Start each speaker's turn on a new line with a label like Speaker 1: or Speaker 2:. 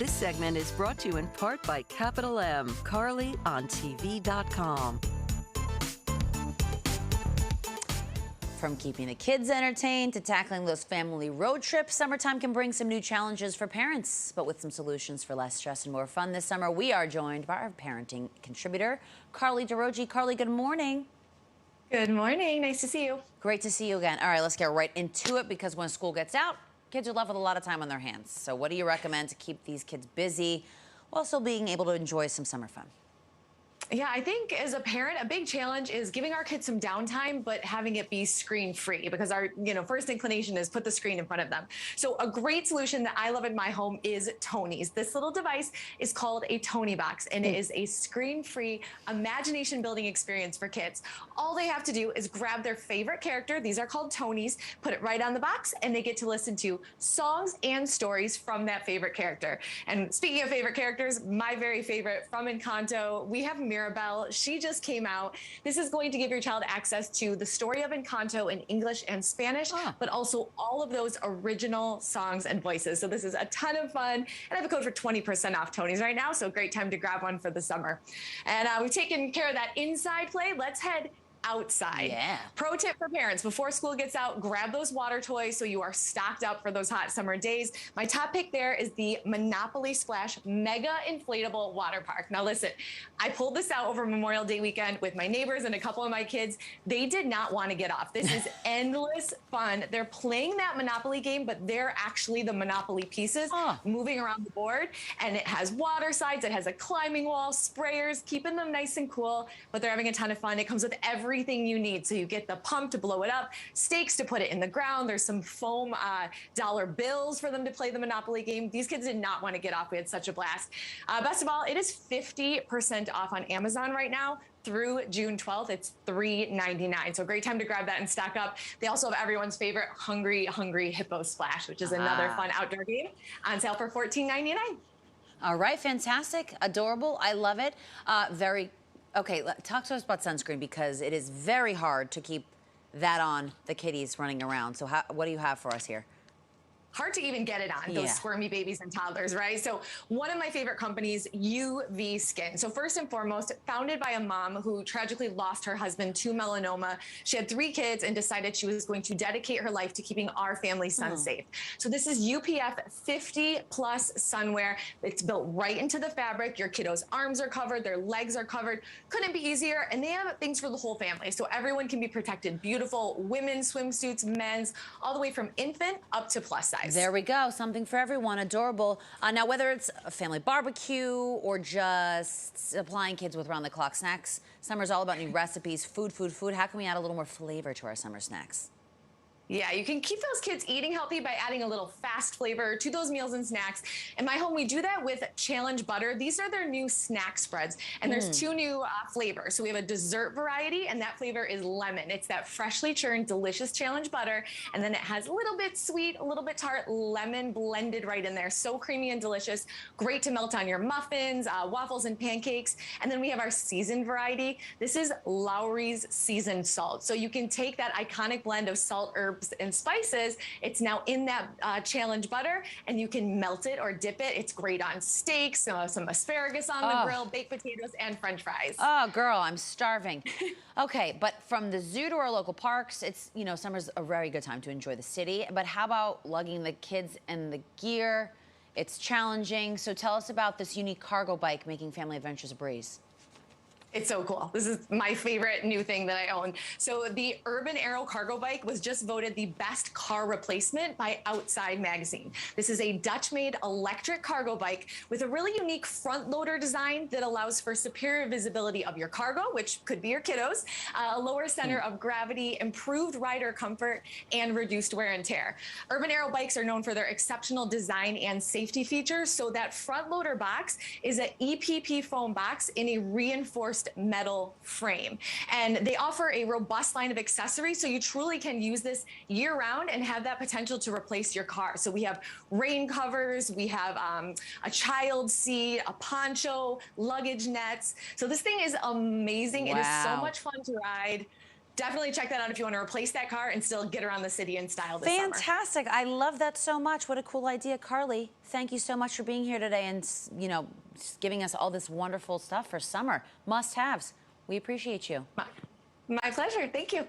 Speaker 1: This segment is brought to you in part by Capital M, CarlyOnTV.com.
Speaker 2: From keeping the kids entertained to tackling those family road trips, summertime can bring some new challenges for parents. But with some solutions for less stress and more fun this summer, we are joined by our parenting contributor, Carly Dorogi. Carly, good morning.
Speaker 3: Good morning. Nice to see you.
Speaker 2: Great to see you again. All right, let's get right into it because when school gets out, kids are left with a lot of time on their hands. So what do you recommend to keep these kids busy while still being able to enjoy some summer fun?
Speaker 3: Yeah, I think as a parent, a big challenge is giving our kids some downtime, but having it be screen free because our, first inclination is put the screen in front of them. So a great solution that I love in my home is Tony's. This little device is called a Tony box, and it is a screen free imagination building experience for kids. All they have to do is grab their favorite character. These are called Tonys, put it right on the box, and they get to listen to songs and stories from that favorite character. And speaking of favorite characters, my very favorite from Encanto, we have Mirabelle. She just came out. This is going to give your child access to the story of Encanto in English and Spanish, but also all of those original songs and voices. So this is a ton of fun. And I have a code for 20% off Tony's right now, so great time to grab one for the summer. And we've taken care of that inside play. Let's head outside.
Speaker 2: Yeah.
Speaker 3: Pro tip for parents, before school gets out, grab those water toys so you are stocked up for those hot summer days. My top pick there is the Monopoly Splash Mega Inflatable Water Park. Now listen, I pulled this out over Memorial Day weekend with my neighbors and a couple of my kids. They did not want to get off. This is endless fun. They're playing that Monopoly game, but they're actually the Monopoly pieces moving around the board. And it has water slides, it has a climbing wall, sprayers, keeping them nice and cool, but they're having a ton of fun. It comes with everything you need. So you get the pump to blow it up, stakes to put it in the ground. There's some foam dollar bills for them to play the Monopoly game. These kids did not want to get off. We had such a blast. Best of all, it is 50% off on Amazon right now through June 12th. It's $3.99. So great time to grab that and stock up. They also have everyone's favorite Hungry Hippo Splash, which is another fun outdoor game on sale for $14.99.
Speaker 2: All right, fantastic, adorable. I love it. Okay, talk to us about sunscreen because it is very hard to keep that on the kitties running around. So what do you have for us here?
Speaker 3: Hard to even get it on, those squirmy babies and toddlers, right? So one of my favorite companies, UV Skin. So first and foremost, founded by a mom who tragically lost her husband to melanoma. She had 3 kids and decided she was going to dedicate her life to keeping our family sun safe. So this is UPF 50 plus sunwear. It's built right into the fabric. Your kiddos' arms are covered, their legs are covered. Couldn't be easier. And they have things for the whole family. So everyone can be protected. Beautiful women's swimsuits, men's, all the way from infant up to plus size.
Speaker 2: There we go. Something for everyone. Adorable. Now, whether it's a family barbecue or just supplying kids with round-the-clock snacks, summer's all about new recipes, food. How can we add a little more flavor to our summer snacks?
Speaker 3: Yeah, you can keep those kids eating healthy by adding a little fast flavor to those meals and snacks. In my home, we do that with Challenge Butter. These are their new snack spreads, and there's 2 new flavors. So we have a dessert variety, and that flavor is lemon. It's that freshly churned, delicious Challenge Butter, and then it has a little bit sweet, a little bit tart lemon blended right in there. So creamy and delicious. Great to melt on your muffins, waffles, and pancakes. And then we have our seasoned variety. This is Lowry's Seasoned Salt. So you can take that iconic blend of salt, herbs, and spices. It's now in that Challenge Butter, and you can melt it or dip it. It's great on steaks, some asparagus on the grill, baked potatoes, and French fries.
Speaker 2: Oh, girl, I'm starving. Okay, but from the zoo to our local parks, it's, summer's a very good time to enjoy the city. But how about lugging the kids and the gear? It's challenging. So tell us about this unique cargo bike making family adventures a breeze.
Speaker 3: It's so cool. This is my favorite new thing that I own. So the Urban Arrow Cargo Bike was just voted the best car replacement by Outside Magazine. This is a Dutch-made electric cargo bike with a really unique front loader design that allows for superior visibility of your cargo, which could be your kiddos, a lower center of gravity, improved rider comfort, and reduced wear and tear. Urban Arrow bikes are known for their exceptional design and safety features. So that front loader box is an EPP foam box in a reinforced metal frame. And they offer a robust line of accessories, so you truly can use this year round and have that potential to replace your car. So we have rain covers, we have a child seat, a poncho, luggage nets. So this thing is amazing. Wow. It is so much fun to ride. definitely check that out if you want to replace that car and still get around the city in style this summer.
Speaker 2: Fantastic. I love that so much. What a cool idea. Carly, thank you so much for being here today and, you know, giving us all this wonderful stuff for summer. Must-haves. We appreciate you.
Speaker 3: My pleasure. Thank you.